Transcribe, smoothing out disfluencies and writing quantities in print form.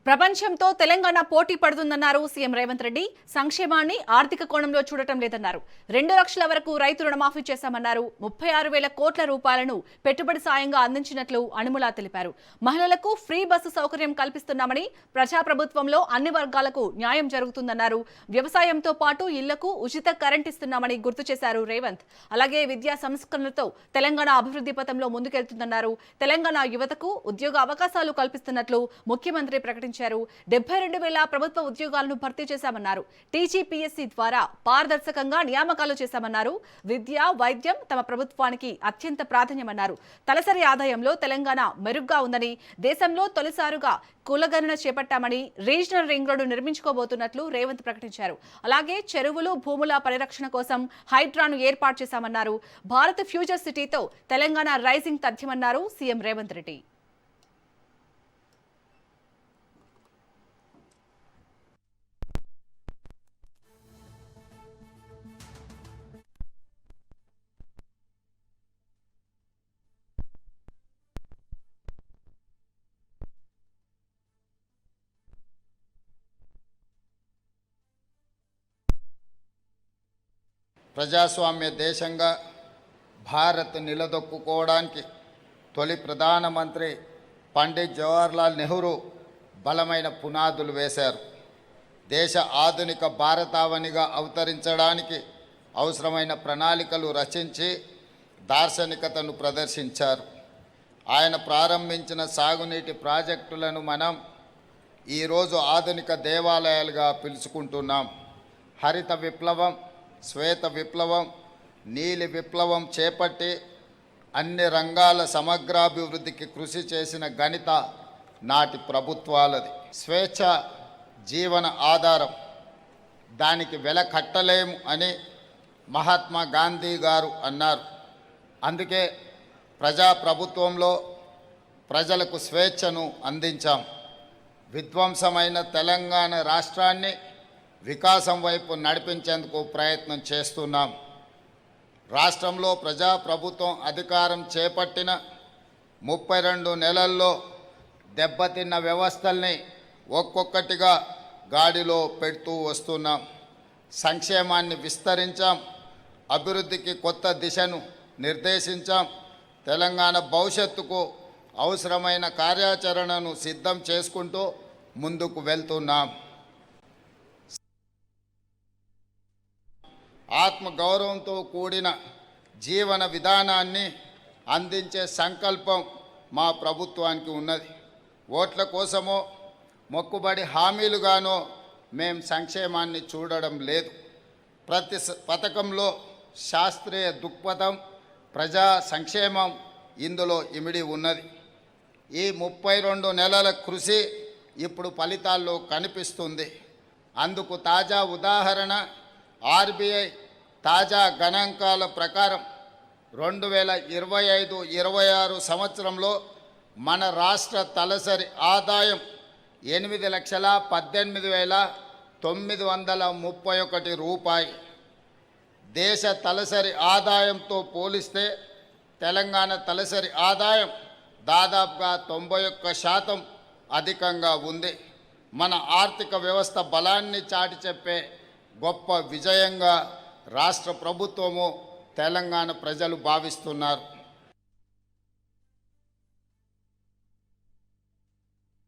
ప్రపంచంతో తెలంగాణ పోటీ పడుతుందన్నారు సీఎం రేవంత్ రెడ్డి. సంక్షేమాన్ని ఆర్థిక కోణంలో చూడటం లేదన్నారు. 2 లక్షల వరకు రైతు రుణమాఫీ చేశామన్నారు. 36,000 కోట్ల రూపాయలను పెట్టుబడి సాయంగా అందించినట్లు అనుములా తెలిపారు. మహిళలకు ఫ్రీ బస్సు సౌకర్యం కల్పిస్తున్నామని, ప్రజాప్రభుత్వంలో అన్ని వర్గాలకు న్యాయం జరుగుతుందన్నారు. వ్యవసాయంతో పాటు ఇళ్లకు ఉచిత కరెంట్ ఇస్తున్నామని గుర్తు చేశారు రేవంత్. అలాగే విద్యా సంస్కరణలతో తెలంగాణ అభివృద్ధి పథంలో ముందుకెళ్తుందన్నారు. తెలంగాణ యువతకు ఉద్యోగ అవకాశాలు కల్పిస్తున్నట్లు ముఖ్యమంత్రి ప్రకటించారు. 72,000 ప్రభుత్వ ఉద్యోగాలను భర్తీ చేశామన్నారు. టీజీపీఎస్సీ ద్వారా పారదర్శకంగా నియామకాలు చేశామన్నారు. విద్య, వైద్యం తమ ప్రభుత్వానికి అత్యంత ప్రాధాన్యమన్నారు. తలసరి ఆదాయంలో తెలంగాణ మెరుగ్గా ఉందని, దేశంలో తొలిసారిగా కులగణన చేపట్టామని, రీజనల్ రింగ్ రోడ్డు నిర్మించుకోబోతున్నట్లు రేవంత్ ప్రకటించారు. అలాగే చెరువులు, భూముల పరిరక్షణ కోసం హైడ్రాను ఏర్పాటు చేశామన్నారు. భారత్ ఫ్యూచర్ సిటీతో తెలంగాణ రైజింగ్ తథ్యమన్నారు సీఎం రేవంత్ రెడ్డి. ప్రజాస్వామ్య దేశంగా భారత్ నిలదొక్కుకోవడానికి తొలి ప్రధానమంత్రి పండిట్ జవహర్లాల్ నెహ్రూ బలమైన పునాదులు వేశారు. దేశ ఆధునిక భారతావనిగా అవతరించడానికి అవసరమైన ప్రణాళికలు రచించి దార్శనికతను ప్రదర్శించారు. ఆయన ప్రారంభించిన సాగునీటి ప్రాజెక్టులను మనం ఈరోజు ఆధునిక దేవాలయాలుగా పిలుచుకుంటున్నాం. హరిత విప్లవం, శ్వేత విప్లవం, నీలి విప్లవం చేపట్టి అన్ని రంగాల సమగ్రాభివృద్ధికి కృషి చేసిన ఘనత నాటి ప్రభుత్వాలది. స్వేచ్ఛ జీవన ఆధారం, దానికి వెల కట్టలేము అని మహాత్మా గాంధీ గారు అన్నారు. అందుకే ప్రజాప్రభుత్వంలో ప్రజలకు స్వేచ్ఛను అందించాం. విధ్వంసమైన తెలంగాణ రాష్ట్రాన్ని వికాసం వైపు నడిపించేందుకు ప్రయత్నం చేస్తున్నాం. రాష్ట్రంలో ప్రజాప్రభుత్వం అధికారం చేపట్టిన 32 నెలల్లో దెబ్బతిన్న వ్యవస్థల్ని ఒక్కొక్కటిగా గాడిలో పెడుతూ వస్తున్నాం. సంక్షేమాన్ని విస్తరించాం, అభివృద్ధికి కొత్త దిశను నిర్దేశించాం. తెలంగాణ భవిష్యత్తుకు అవసరమైన కార్యాచరణను సిద్ధం చేసుకుంటూ ముందుకు వెళ్తున్నాం. ఆత్మగౌరవంతో కూడిన జీవన విధానాన్ని అందించే సంకల్పం మా ప్రభుత్వానికి ఉన్నది. ఓట్ల కోసమో మొక్కుబడి హామీలుగానో మేము సంక్షేమాన్ని చూడడం లేదు. ప్రతి పథకంలో శాస్త్రీయ దృక్పథం, ప్రజా సంక్షేమం ఇందులో ఇమిడి ఉన్నది. ఈ 32 నెలల కృషి ఇప్పుడు ఫలితాల్లో కనిపిస్తుంది. అందుకు తాజా ఉదాహరణ ఆర్బీఐ తాజా గణాంకాల ప్రకారం 2025-26 సంవత్సరంలో మన రాష్ట్ర తలసరి ఆదాయం 8,18,931 రూపాయలు. దేశ తలసరి ఆదాయంతో పోలిస్తే తెలంగాణ తలసరి ఆదాయం దాదాపుగా 91% అధికంగా ఉంది. మన ఆర్థిక వ్యవస్థ బలాన్ని చాటి చెప్పే గొప్ప విజయంగా రాష్ట్ర ప్రభుత్వము, తెలంగాణ ప్రజలు భావిస్తున్నారు.